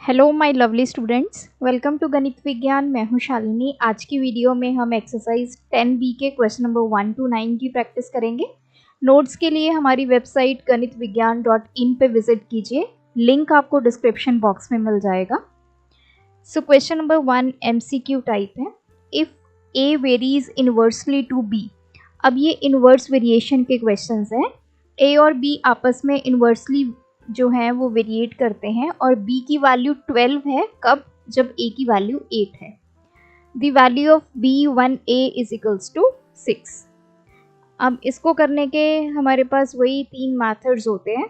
Hello my lovely students, welcome to Ganit Vigyan. मैं हूं शालिनी। आज की वीडियो में हम एक्सरसाइज 10B के क्वेश्चन नंबर 1 to 9 की प्रैक्टिस करेंगे। नोट्स के लिए हमारी वेबसाइट ganitviggyan.in पे विजिट कीजिए, लिंक आपको डिस्क्रिप्शन बॉक्स में मिल जाएगा। So question number 1 MCQ type है। If A varies inversely to B। अब ये इनवर्स वेरिएशन के क्वेश्चंस हैं। A और B आपस में इनवर्सली जो है वो वेरिएट करते हैं और B की वैल्यू 12 है। कब? जब A की वैल्यू 8 है। The value of B1A is equals to 6। अब इसको करने के हमारे पास वही 3 मेथड्स होते हैं।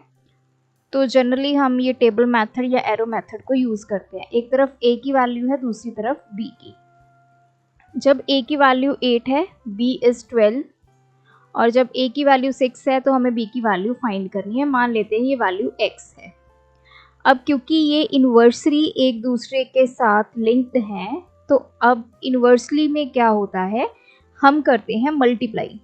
तो जनरली हम ये टेबल मेथड या एरो मेथड को यूज़ करते हैं। एक तरफ A की वैल्यू है, दूसरी तरफ B की। जब A की वैल्यू 8 है, B इज़ 12, और जब A की वैल्यू 6 है तो हमें B की वैल्यू फाइंड करनी है। मान लेते हैं ये वैल्यू X है। अब क्योंकि ये इन्वर्सली एक दूसरे के साथ लिंक्ड हैं, तो अब इन्वर्सली में क्या होता है, हम करते हैं मल्टीप्लाई।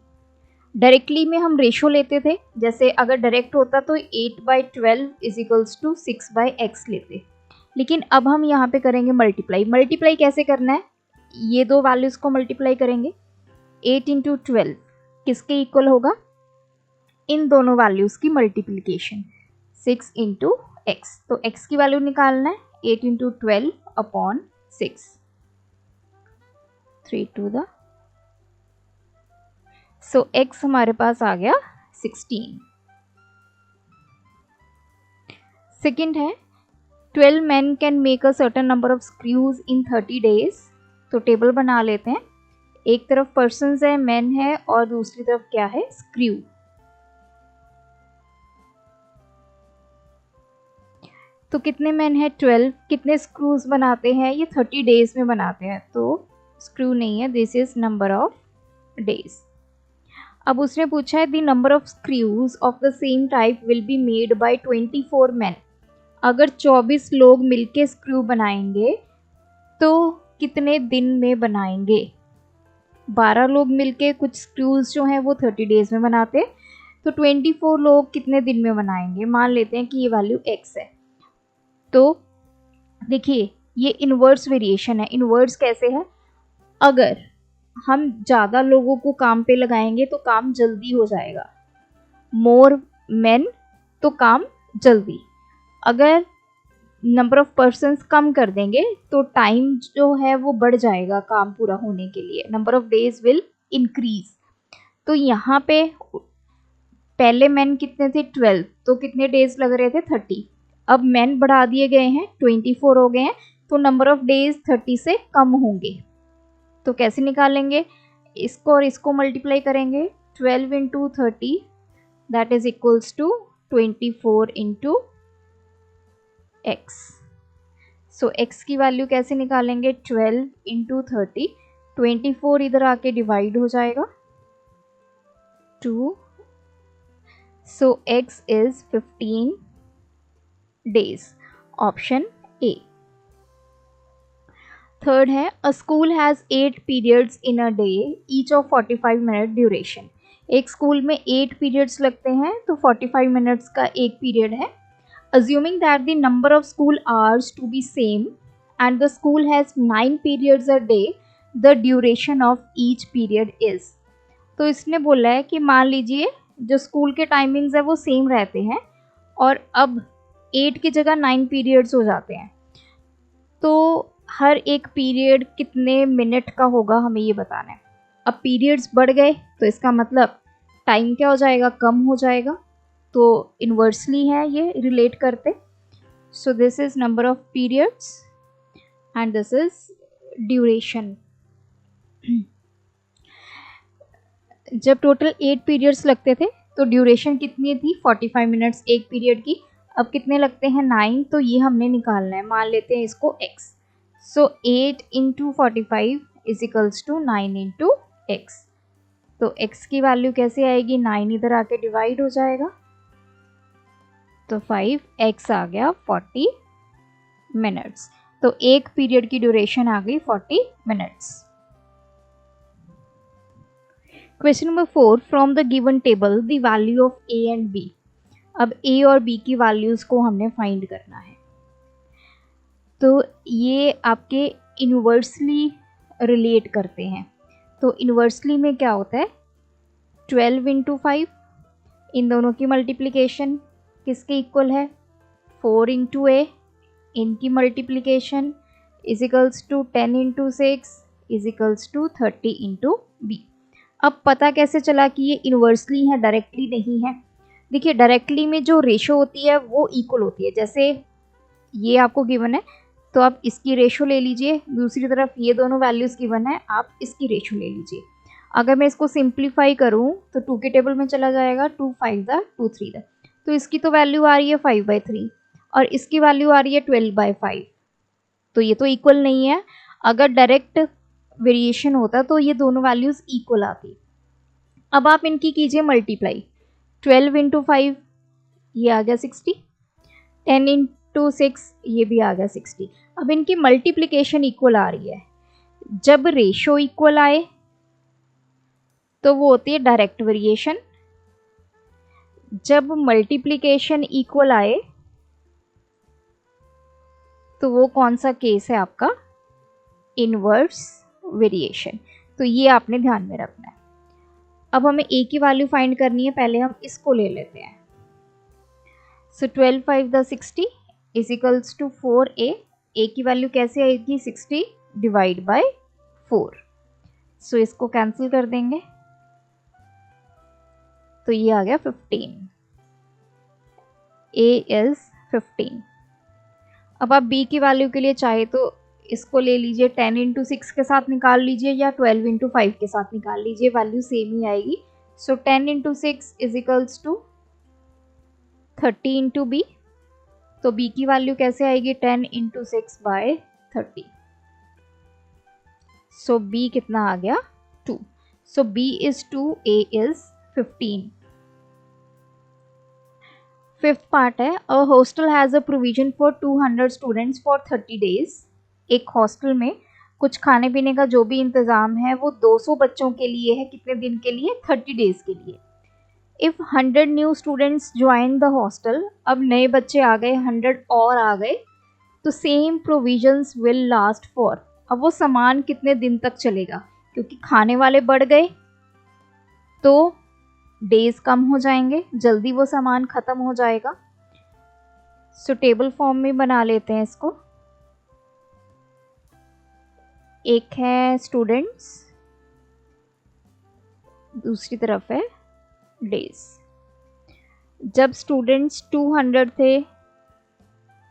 डायरेक्टली में हम रेशो लेते थे, जैसे अगर डायरेक्ट होता तो 8/12 इज इक्वल्स टू 6/x लेते, लेकिन अब हम यहाँ पे करेंगे मल्टीप्लाई। मल्टीप्लाई कैसे करना है, ये दो वैल्यूज़ को मल्टीप्लाई करेंगे। 8 इंटू 12 किसके इक्वल होगा, इन दोनों वैल्यूज़ की मल्टीप्लिकेशन, 6 इंटू x। तो x की वैल्यू निकालना है, 8 into 12 upon 6, 3 to the, so x हमारे पास आ गया 16। सेकेंड है 12 men can make a certain number of screws in 30 days। तो टेबल बना लेते हैं। एक तरफ पर्सन्स है, मैन है, और दूसरी तरफ क्या है, स्क्रू। तो कितने मैन है, 12। कितने स्क्रूज बनाते हैं, ये 30 डेज में बनाते हैं, तो स्क्रू नहीं है, this is number of days. अब उसने पूछा है the number of screws of the same type will be made by 24 man. अगर 24 लोग मिलके स्क्रू बनाएंगे तो कितने दिन में बनाएंगे। 12 लोग मिलके कुछ स्क्रूज जो हैं वो 30 डेज में बनाते, तो 24 लोग कितने दिन में बनाएंगे। मान लेते हैं कि ये वैल्यू x है। तो देखिए ये इन्वर्स वेरिएशन है। इन्वर्स कैसे है, अगर हम ज़्यादा लोगों को काम पे लगाएंगे तो काम जल्दी हो जाएगा, मोर मेन तो काम जल्दी। अगर नंबर ऑफ पर्सन्स कम कर देंगे तो टाइम जो है वो बढ़ जाएगा काम पूरा होने के लिए, number of days will increase. तो यहाँ पे पहले मैन कितने थे, 12, तो कितने डेज लग रहे थे, 30। अब मैन बढ़ा दिए गए हैं, 24 हो गए हैं, तो नंबर ऑफ डेज 30 से कम होंगे। तो कैसे निकालेंगे, इसको और इसको मल्टीप्लाई करेंगे, 12 into 30 that is equals to 24 into x. So x की वैल्यू कैसे निकालेंगे, 12 इंटू 30, 24 इधर आके डिवाइड हो जाएगा, 2, so x is 15 days, option A. Third है a school has 8 periods in a day each of 45 minute duration. एक स्कूल में 8 periods लगते हैं, तो 45 minutes का एक पीरियड है। Assuming that the number of school hours to be same and the school has 9 periods a day, the duration of each period is. तो इसने बोला है कि मान लीजिए जो स्कूल के टाइमिंग्स है वो सेम रहते हैं और अब 8 की जगह 9 पीरियड्स हो जाते हैं, तो हर एक पीरियड कितने मिनट का होगा हमें ये बताना है। अब पीरियड्स बढ़ गए तो इसका मतलब टाइम क्या हो जाएगा, कम हो जाएगा, तो इन्वर्सली है ये रिलेट करते। So this is number of periods and this is duration. जब टोटल 8 पीरियड्स लगते थे तो ड्यूरेशन कितनी थी, 45 मिनट्स एक पीरियड की। अब कितने लगते हैं, 9, तो ये हमने निकालना है। मान लेते हैं इसको x। So 8 into 45 is equals to 9 into x. तो x की वैल्यू कैसे आएगी, 9 इधर आके डिवाइड हो जाएगा, तो 5x आ गया 40 मिनट्स। तो एक पीरियड की ड्यूरेशन आ गई 40 minutes. Question number 4 from the given table the value of a and b। अब a और b की वैल्यूज़ को हमने फाइंड करना है। तो ये आपके इन्वर्सली रिलेट करते हैं। तो इन्वर्सली में क्या होता है, 12 इंटू 5, इन दोनों की मल्टीप्लिकेशन किसके इक्वल है, 4 इंटू ए, इनकी multiplication is equals to 10 into 6 is equals to 30 into b. अब पता कैसे चला कि ये इन्वर्सली है, डायरेक्टली नहीं है। देखिए डायरेक्टली में जो रेशो होती है वो इक्वल होती है, जैसे ये आपको गिवन है तो आप इसकी रेशो ले लीजिए, दूसरी तरफ ये दोनों वैल्यूज़ गिवन है, आप इसकी रेशो ले लीजिए। अगर मैं इसको सिंप्लीफाई करूँ तो 2 के टेबल में चला जाएगा, 2 5 द 2 3 द, तो इसकी तो वैल्यू आ रही है 5/3 और इसकी वैल्यू आ रही है 12/5, तो ये तो इक्वल नहीं है। अगर डायरेक्ट वेरिएशन होता तो ये दोनों वैल्यूज़ इक्वल आती। अब आप इनकी कीजिए मल्टीप्लाई, 12 इंटू 5 ये आ गया 60, 10 इंटू 6 ये भी आ गया 60। अब इनकी मल्टीप्लिकेशन इक्वल आ रही है। जब रेशो इक्वल आए तो वो होती है डायरेक्ट वेरिएशन, जब मल्टीप्लिकेशन इक्वल आए तो वो कौन सा केस है आपका, इनवर्स वेरिएशन। तो ये आपने ध्यान में रखना है। अब हमें a की वैल्यू फाइंड करनी है, पहले हम इसको ले लेते हैं। So 12 5 the 60 is equals to 4a, a की वैल्यू कैसे आएगी, 60 डिवाइड बाय 4। सो इसको कैंसिल कर देंगे तो ये आ गया 15, a इज 15। अब आप b की वैल्यू के लिए चाहे तो इसको ले लीजिए, 10 इंटू 6 के साथ निकाल लीजिए या 12 इंटू 5 के साथ निकाल लीजिए, वैल्यू सेम ही आएगी। So 10 into 6 is equals to 30 into b, तो b की वैल्यू कैसे आएगी, 10 इंटू 6 बाय 30। सो b कितना आ गया, 2। So b is 2, a is 15। Fifth part है, a hostel has a provision for 200 students for 30 days. एक हॉस्टल में कुछ खाने पीने का जो भी इंतज़ाम है वो 200 बच्चों के लिए है, कितने दिन के लिए, 30 डेज के लिए। If 100 new students join the hostel, अब नए बच्चे आ गए, 100 और आ गए, तो same provisions will last for, अब वो सामान कितने दिन तक चलेगा, क्योंकि खाने वाले बढ़ गए तो डेज कम हो जाएंगे, जल्दी वो सामान ख़त्म हो जाएगा। सो टेबल फॉर्म में बना लेते हैं इसको। एक है स्टूडेंट्स, दूसरी तरफ है डेज। जब स्टूडेंट्स 200 थे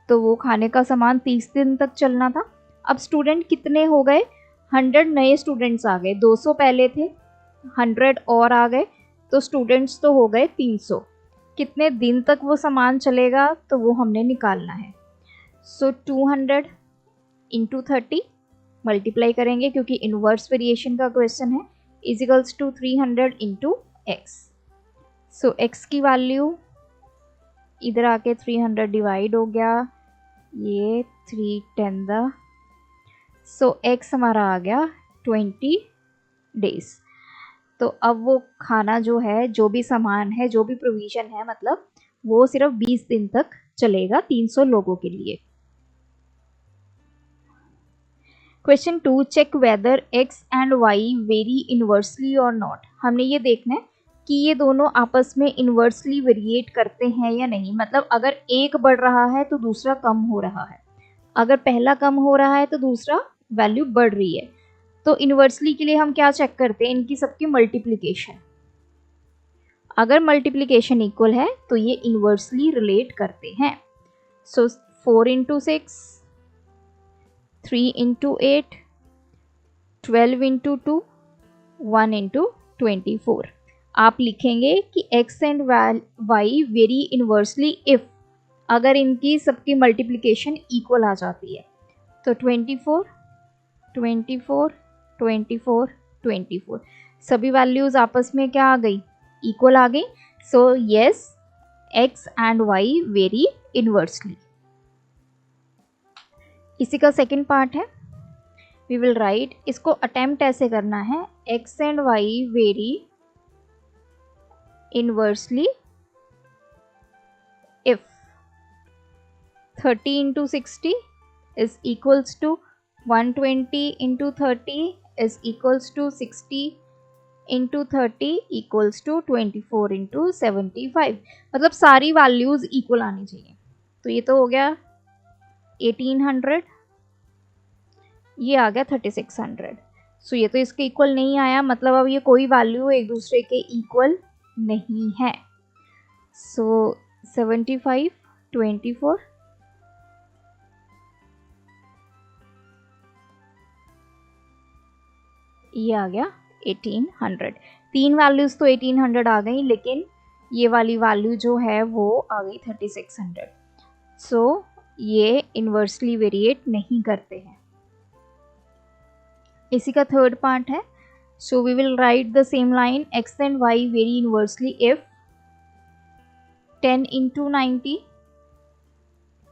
तो वो खाने का सामान 30 दिन तक चलना था। अब स्टूडेंट कितने हो गए, 100 नए स्टूडेंट्स आ गए, 200 पहले थे, 100 और आ गए, तो स्टूडेंट्स तो हो गए 300। कितने दिन तक वो सामान चलेगा तो वो हमने निकालना है। सो 200 इंटू 30 मल्टीप्लाई करेंगे क्योंकि इनवर्स वेरिएशन का क्वेश्चन है, is equals to 300 into x. So x की वैल्यू इधर आके 300 डिवाइड हो गया, ये 3 10 द, सो एक्स हमारा आ गया 20 डेज। तो अब वो खाना जो है, जो भी सामान है, जो भी प्रोविज़न है, मतलब वो सिर्फ 20 दिन तक चलेगा 300 लोगों के लिए। Question 2, check whether x and y vary inversely और नॉट। हमने ये देखना है कि ये दोनों आपस में इन्वर्सली वेरिएट करते हैं या नहीं, मतलब अगर एक बढ़ रहा है तो दूसरा कम हो रहा है, अगर पहला कम हो रहा है तो दूसरा वैल्यू बढ़ रही है। तो इन्वर्सली के लिए हम क्या चेक करते हैं, इनकी सबकी मल्टीप्लिकेशन। अगर मल्टीप्लिकेशन इक्वल है तो ये इन्वर्सली रिलेट करते हैं। सो 4 इंटू 6, 3 इंटू 8, 12 इंटू 2, 1 इंटू 24। आप लिखेंगे कि x and y vary inversely if, अगर इनकी सबकी मल्टीप्लिकेशन इक्वल आ जाती है। तो 24 24 24 24 सभी वैल्यूज़ आपस में क्या आ गई, इक्वल आ गई। So yes, x and y vary inversely. इसी का सेकंड पार्ट है, वी विल राइट, इसको अटेम्प्ट ऐसे करना है, x and y vary inversely if 30 into 60 is equals to 120 into 30 is equals to 60 into 30 equals to 24 into 75। मतलब सारी values equal आनी चाहिए। तो ये तो हो गया 1800, ये आ गया 3600। सो ये तो इसके इक्वल नहीं आया, मतलब अब ये कोई वैल्यू एक दूसरे के इक्वल नहीं है। सो 75 24 ये आ गया 1800। तीन वैल्यूज तो 1800 आ गई, लेकिन ये वाली वैल्यू जो है वो आ गई 3600। सो ये इन्वर्सली वेरिएट नहीं करते हैं। इसी का थर्ड पार्ट है। So we will write the same line, x and y vary inversely if 10 into 90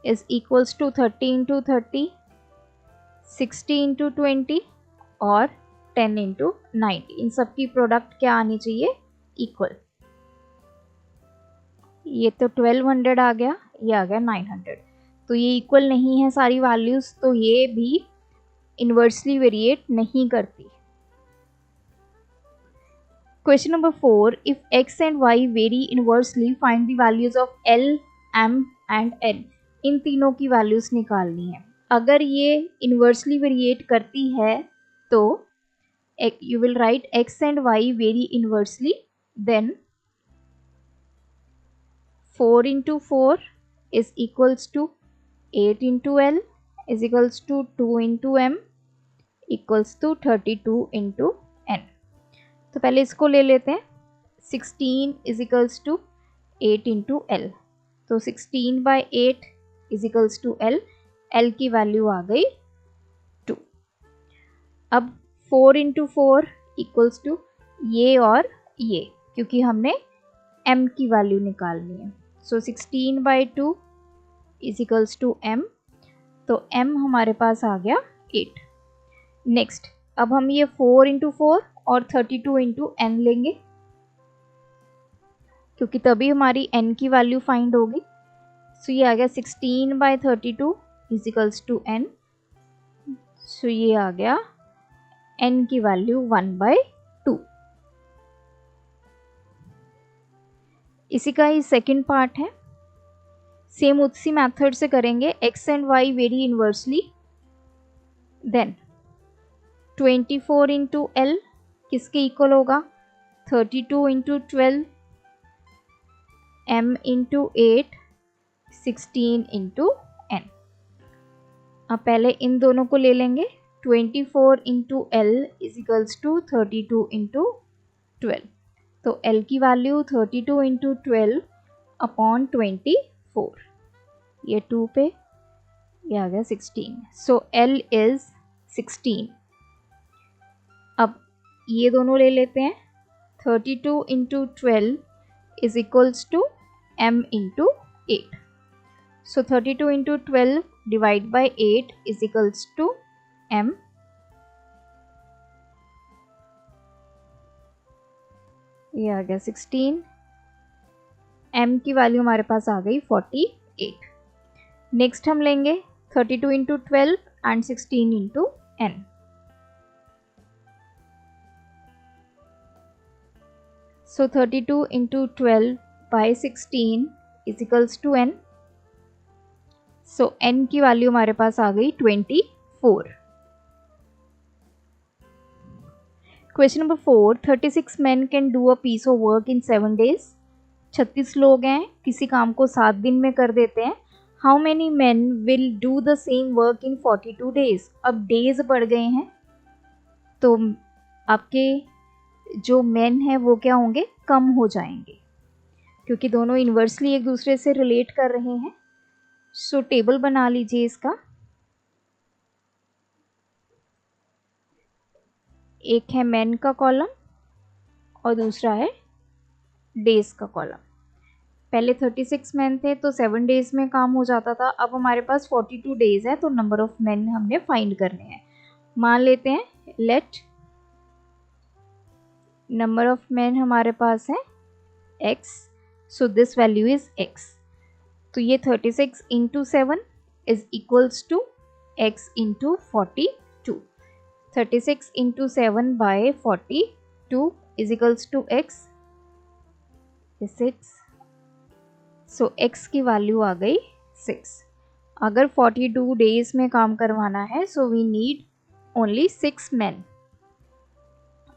is equals to 30 into 30, 60 into 20 और 10 into 90। इन सब की प्रोडक्ट क्या आनी चाहिए? इक्वल। ये तो 1200 आ गया, ये आ गया 900। तो ये इक्वल नहीं है सारी वैल्यूज, तो ये भी इन्वर्सली वेरिएट नहीं करती। Question number 4, if x and y vary inversely, find the values of L, M and N। इन तीनों की वैल्यूज निकालनी है। अगर ये इन्वर्सली वेरिएट करती है तो you will write x and y vary inversely, then 4 into 4 is equals to 8 into L is equals to 2 into M equals to 32 into N। तो पहले इसको ले लेते हैं। 16 is equals to 8 into l, तो 16/8 is equals to l. L की value आ गई 2। अब 4 इंटू 4 इक्वल्स टू ये और ये, क्योंकि हमने m की वैल्यू निकालनी है। सो 16/2 इज इक्वल्स टू m, तो m हमारे पास आ गया 8। नेक्स्ट, अब हम ये 4 इंटू 4 और 32 इंटू n लेंगे, क्योंकि तभी हमारी n की वैल्यू फाइंड होगी। सो ये आ गया 16/32 is equals to n। So ये आ गया n की वैल्यू 1/2। इसी का ही सेकंड पार्ट है। सेम उसी मेथड से करेंगे। x and y vary inversely, then 24 into l किसके इक्वल होगा? 32 into 12, m into 8, 16 into n। अब पहले इन दोनों को ले लेंगे। 24 into l is equals to 32 into 12, तो l की वैल्यू 32 इंटू 12 अपॉन 24, ये 2 पे, ये आ गया 16। So l is 16। अब ये दोनों ले लेते हैं। 32 into 12 is equals to m into 8। So 32 into 12 divide by 8 is equals to m। ये आ गया 16। m की वैल्यू हमारे पास आ गई 48। नेक्स्ट हम लेंगे 32 into 12 and 16 into n। So 32 into 12 by 16 is equals to n। So n की वैल्यू हमारे पास आ गई 24। Question number 4, 36 men can do a piece of work in 7 days। 36 लोग हैं, किसी काम को 7 दिन में कर देते हैं। How many men will do the same work in 42 days? अब days बढ़ गए हैं, तो आपके जो मेन है वो क्या होंगे? कम हो जाएंगे, क्योंकि दोनों इन्वर्सली एक दूसरे से रिलेट कर रहे हैं। सो टेबल बना लीजिए इसका। एक है मेन का कॉलम और दूसरा है डेज का कॉलम। पहले 36 मेन थे तो 7 डेज में काम हो जाता था। अब हमारे पास 42 डेज है, तो नंबर ऑफ मेन हमने फाइंड करने हैं। मान लेते हैं लेट नंबर ऑफ मेन हमारे पास है x, so this value is x। तो ये 36 into 7 is equals to x into 42. 36 into 7/42 is equals to x 6. So x की वैल्यू आ गई 6. अगर 42 डेज में काम करवाना है so we need only 6 man.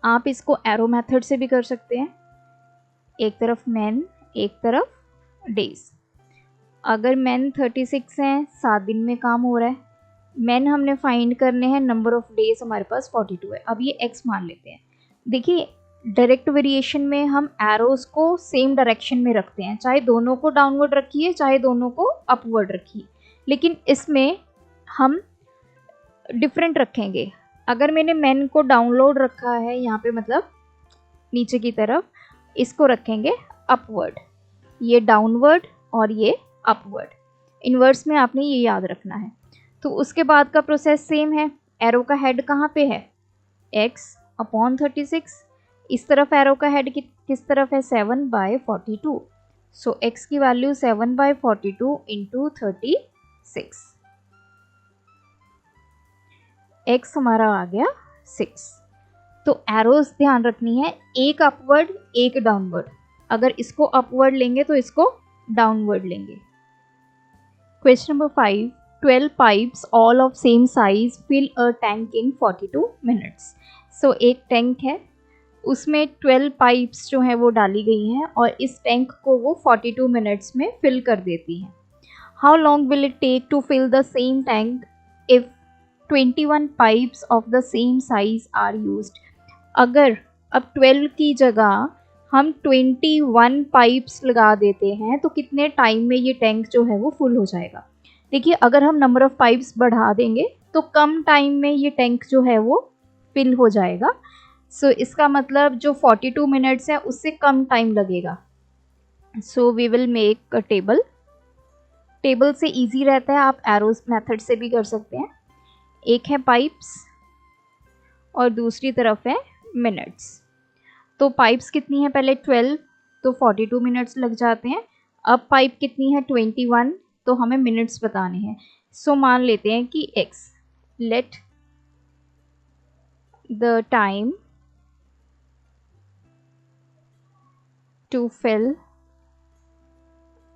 आप इसको एरो मेथड से भी कर सकते हैं, एक तरफ मैन एक तरफ डेज. अगर मैन 36 हैं, 7 दिन में काम हो रहा है. मैन हमने फाइंड करने हैं, नंबर ऑफ डेज हमारे पास 42 है. अब ये x मान लेते हैं. देखिए डायरेक्ट वेरिएशन में हम एरोज को सेम डायरेक्शन में रखते हैं, चाहे दोनों को डाउनवर्ड रखिए चाहे दोनों को अपवर्ड रखिए, लेकिन इसमें हम डिफरेंट रखेंगे. अगर मैंने मैन को डाउनलोड रखा है यहाँ पे, मतलब नीचे की तरफ, इसको रखेंगे अपवर्ड, ये डाउनवर्ड और ये अपवर्ड. इनवर्स में आपने ये याद रखना है. तो उसके बाद का प्रोसेस सेम है. एरो का हेड कहाँ पे है? x upon 36. इस तरफ एरो का हेड किस तरफ है? 7/42. सो x की वैल्यू 7/42 इंटू 36. x हमारा आ गया 6. तो एरोज ध्यान रखनी है, एक अपवर्ड एक डाउनवर्ड. अगर इसको अपवर्ड लेंगे तो इसको डाउनवर्ड लेंगे. Question number 5. 12 pipes all of same size fill a tank in 42 minutes. So एक टैंक है, उसमें 12 पाइप्स जो हैं वो डाली गई हैं और इस टैंक को वो 42 मिनट्स में फिल कर देती हैं. How long will it take to fill the same tank if 21 pipes of the same size are used. अगर अब 12 की जगह हम 21 पाइप्स लगा देते हैं तो कितने टाइम में ये टैंक जो है वो फुल हो जाएगा? देखिए अगर हम नंबर ऑफ पाइप्स बढ़ा देंगे तो कम टाइम में ये टैंक जो है वो फिल हो जाएगा. सो इसका मतलब जो 42 मिनट्स है उससे कम टाइम लगेगा. So we will make a table. Table से इजी रहता है, आप एरोज मेथड से भी कर सकते हैं. एक है पाइप्स और दूसरी तरफ है मिनट्स. तो पाइप्स कितनी है? पहले 12, तो 42 मिनट्स लग जाते हैं. अब पाइप कितनी है? 21, तो हमें मिनट्स बताने हैं. सो मान लेते हैं कि x. Let the time to fill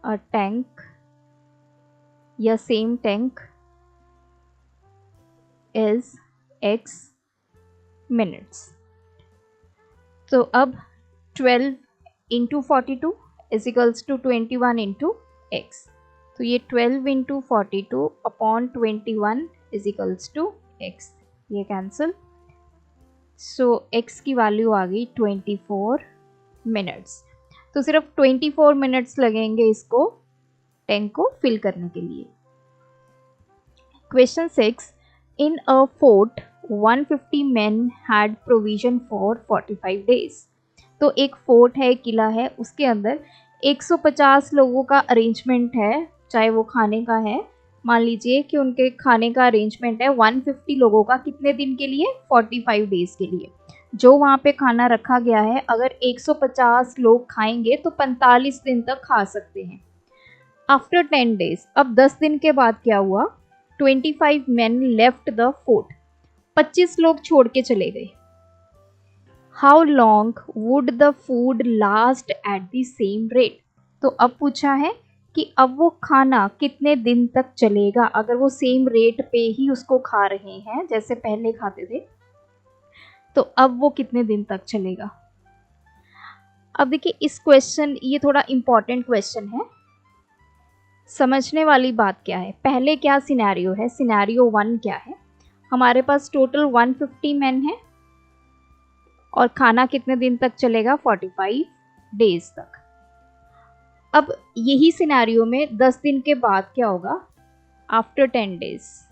a tank या same tank is x minutes. तो अब 12 into 42 is equals to 21 into x. तो ये 12 into 42 upon 21 is equals to x. ये कैंसिल. सो x की वैल्यू आ गई 24 मिनट्स. तो सिर्फ 24 मिनट्स लगेंगे इसको टैंक को फिल करने के लिए. Question 6. In a fort 150 men had provision for 45 days. तो एक फोर्ट है, किला है, उसके अंदर 150 लोगों का अरेंजमेंट है, चाहे वो खाने का है. मान लीजिए कि उनके खाने का अरेंजमेंट है 150 लोगों का. कितने दिन के लिए? 45 डेज के लिए. जो वहाँ पे खाना रखा गया है, अगर 150 लोग खाएंगे तो 45 दिन तक खा सकते हैं. आफ्टर 10 डेज, अब 10 दिन के बाद क्या हुआ? 25 men left the fort. 25 लोग छोड़ के चले गए. How long would the food last at the same rate. तो अब पूछा है कि अब वो खाना कितने दिन तक चलेगा अगर वो सेम रेट पे ही उसको खा रहे हैं जैसे पहले खाते थे, तो अब वो कितने दिन तक चलेगा. अब देखिए इस क्वेश्चन, ये थोड़ा इम्पॉर्टेंट क्वेश्चन है. समझने वाली बात क्या है, पहले क्या सिनेरियो है? सिनेरियो 1 क्या है? हमारे पास टोटल 150 मैन है और खाना कितने दिन तक चलेगा? 45 डेज तक. अब यही सिनेरियो में 10 दिन के बाद क्या होगा? After 10 days.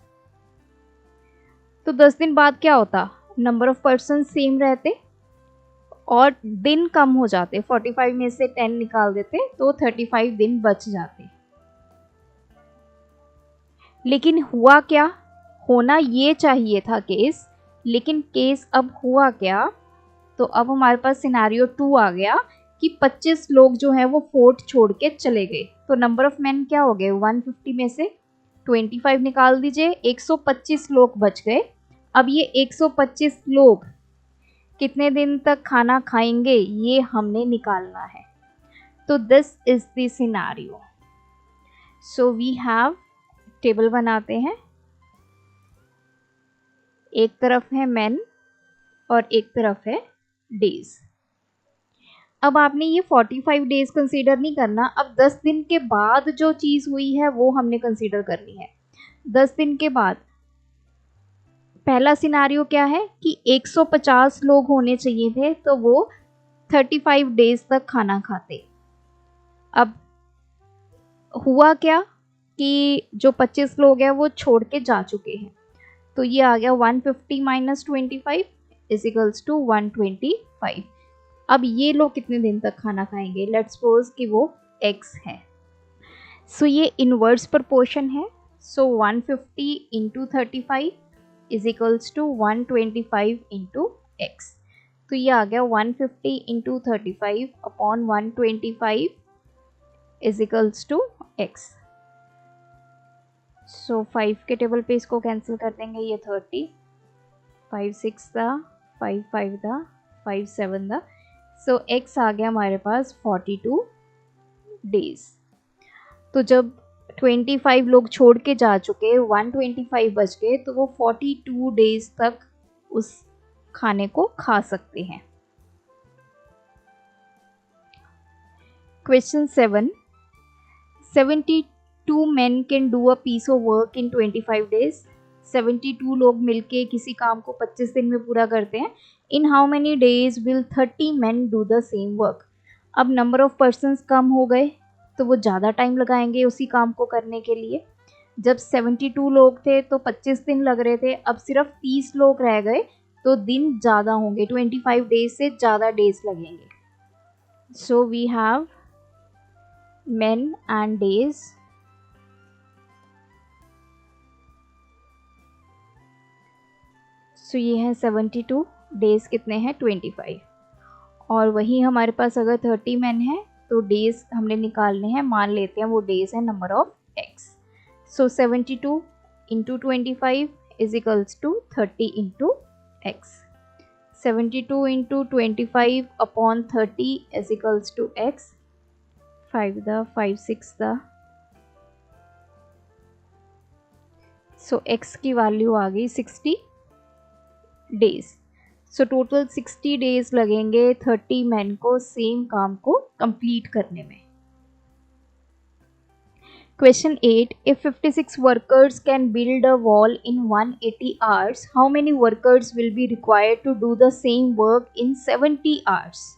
तो 10 दिन बाद क्या होता? नंबर ऑफ पर्सन सेम रहते और दिन कम हो जाते. 45 में से 10 निकाल देते तो 35 दिन बच जाते. लेकिन हुआ क्या? होना ये चाहिए था केस, लेकिन केस अब हुआ क्या? तो अब हमारे पास सिनेरियो 2 आ गया कि 25 लोग जो हैं वो फोर्ट छोड़ के चले गए. तो नंबर ऑफ मैन क्या हो गए? 150 में से 25 निकाल दीजिए, 125 लोग बच गए। अब ये 125 लोग कितने दिन तक खाना खाएंगे ये हमने निकालना है। तो this is the scenario. So we have, table बनाते हैं, एक तरफ है मेन और एक तरफ है डेज। अब आपने ये 45 डेज कंसीडर नहीं करना, अब 10 दिन के बाद जो चीज़ हुई है वो हमने कंसीडर करनी है। 10 दिन के बाद पहला सिनारियो क्या है कि 150 लोग होने चाहिए थे, तो वो 35 डेज तक खाना खाते। अब हुआ क्या कि जो 25 लोग हैं वो छोड़ के जा चुके हैं, तो ये आ गया 150 माइनस 25 इज इक्वल्स टू 125। अब ये लोग कितने दिन तक खाना खाएंगे? लेट्स सपोज कि वो x है। सो ये इनवर्स प्रोपोर्शन है। So 150 into 35 is equals to 125 into x। तो ये आ गया 150 into 35 upon 125 is equals to x। So 5 के टेबल पे इसको कैंसिल कर देंगे, ये 30, 5 6 दा, 5 5 दा, 5 7 दा। सो x आ गया हमारे पास 42 डेज। तो जब 25 लोग छोड़ के जा चुके, 125 बच गए, तो वो 42 डेज तक उस खाने को खा सकते हैं। Question 7, 72 men can do a piece of work in 25 days। 72 लोग मिलके किसी काम को 25 दिन में पूरा करते हैं। In how many days will 30 men do the same work। अब नंबर ऑफ पर्सन्स कम हो गए तो वो ज़्यादा टाइम लगाएंगे उसी काम को करने के लिए। जब 72 लोग थे तो 25 दिन लग रहे थे, अब सिर्फ 30 लोग रह गए तो दिन ज़्यादा होंगे, 25 डेज से ज़्यादा डेज लगेंगे। So we have men and days। So ये है 72, डेज कितने हैं 25। और वही हमारे पास अगर 30 men है तो डेज हमने निकालने हैं, मान लेते हैं वो डेज है number of x। So 72 into 25 is equals to 30 into x। 72 into 25 upon 30 is equals to x। 5 दा, 5 6 दा। सो x की वैल्यू आ गई 60 डेज। सो टोटल 60 डेज लगेंगे 30 men को सेम काम को कंप्लीट करने में। Question 8, if 56 workers can build a wall in 180 hours, how many workers will be required to do the same work in 70 hours?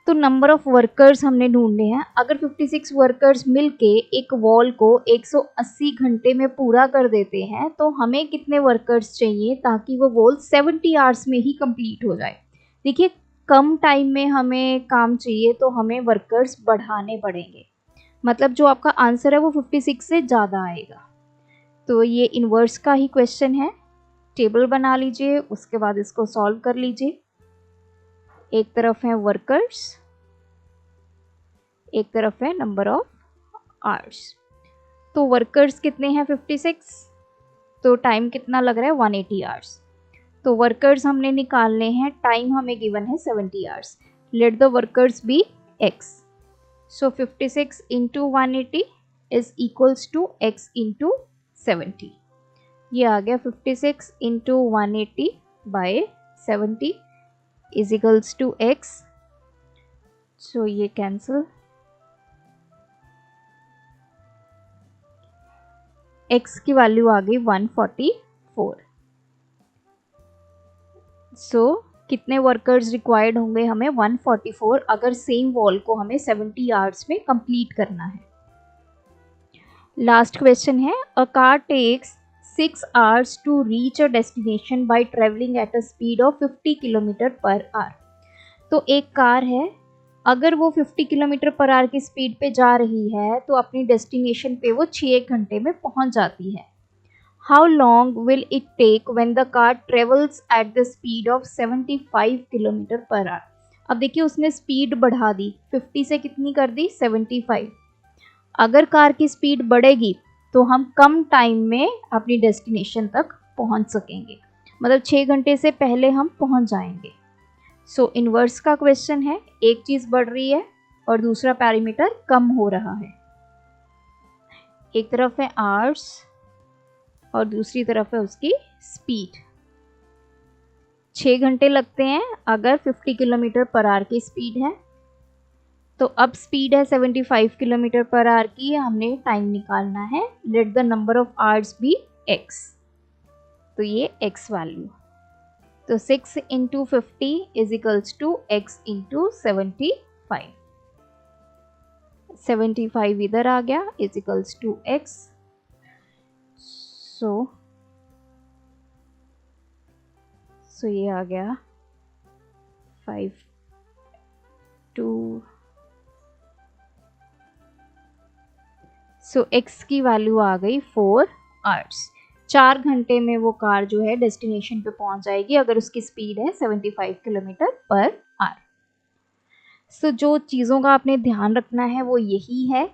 तो नंबर ऑफ वर्कर्स हमने ढूंढने हैं। अगर 56 वर्कर्स मिलके एक वॉल को 180 घंटे में पूरा कर देते हैं तो हमें कितने वर्कर्स चाहिए ताकि वो वॉल 70 आवर्स में ही कंप्लीट हो जाए? देखिए, कम टाइम में हमें काम चाहिए तो हमें वर्कर्स बढ़ाने पड़ेंगे, मतलब जो आपका आंसर है वो 56 से ज़्यादा आएगा। तो ये इन्वर्स का ही क्वेश्चन है। टेबल बना लीजिए, उसके बाद इसको सॉल्व कर लीजिए। एक तरफ है वर्कर्स, एक तरफ है नंबर ऑफ आवर्स। तो वर्कर्स कितने हैं 56, तो टाइम कितना लग रहा है 180 आवर्स। तो वर्कर्स हमने निकालने हैं, टाइम हमें गिवन है 70 hours. Let the workers be x। So 56 into 180 is equals to x into 70। ये आ गया 56 into 180 by 70 is equals to x। So ये कैंसिल, x की वैल्यू आ गई 144। सो कितने वर्कर्स रिक्वायर्ड होंगे हमें? 144, अगर सेम वॉल को हमें 70 आवर्स में कंप्लीट करना है। लास्ट क्वेश्चन है, a car takes 6 hours to reach a destination by travelling at a speed of 50 kilometre per hour. तो एक कार है, अगर वो 50 किलोमीटर पर आवर की स्पीड पे जा रही है तो अपनी डेस्टिनेशन पे वो 6 घंटे में पहुंच जाती है। How long will it take when the car travels at the speed of 75 kilometre per hour. अब देखिए, उसने स्पीड बढ़ा दी, 50 से कितनी कर दी 75। अगर कार की स्पीड बढ़ेगी तो हम कम टाइम में अपनी डेस्टिनेशन तक पहुंच सकेंगे, मतलब 6 घंटे से पहले हम पहुंच जाएंगे। सो इन्वर्स का क्वेश्चन है, एक चीज़ बढ़ रही है और दूसरा पैरामीटर कम हो रहा है। एक तरफ है आवर्स और दूसरी तरफ है उसकी स्पीड। 6 घंटे लगते हैं अगर 50 किलोमीटर पर आवर की स्पीड है, तो अब स्पीड है 75 किलोमीटर पर आवर की, हमने टाइम निकालना है। Let the number of hours be x, तो ये x वैल्यू, तो 6 into 50 is equals to x into 75। 75 इधर आ गया is equals to x। So ये आ गया 5 2। सो x की वैल्यू आ गई 4 आवर्स। 4 घंटे में वो कार जो है डेस्टिनेशन पे पहुंच जाएगी अगर उसकी स्पीड है 75 किलोमीटर पर आवर। सो जो चीज़ों का आपने ध्यान रखना है वो यही है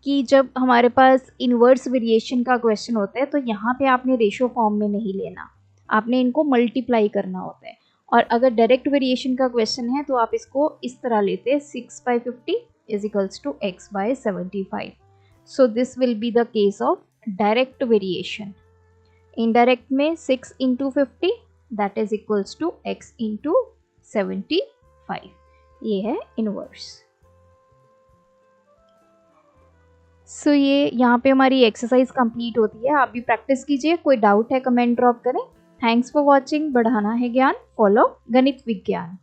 कि जब हमारे पास इन्वर्स वेरिएशन का क्वेश्चन होता है तो यहाँ पे आपने रेशो फॉर्म में नहीं लेना, आपने इनको मल्टीप्लाई करना होता है। और अगर डायरेक्ट वेरिएशन का क्वेश्चन है तो आप इसको इस तरह लेते हैं, 6/50 is equals to x/75। So this will be the case of direct variation. Indirect में 6 into 50 that is equals to x into 75, ये है इनवर्स। सो ये यहाँ पे हमारी एक्सरसाइज कंप्लीट होती है। आप भी प्रैक्टिस कीजिए, कोई डाउट है कमेंट ड्रॉप करें। Thanks for watching. बढ़ाना है ज्ञान, फॉलो गणित विज्ञान।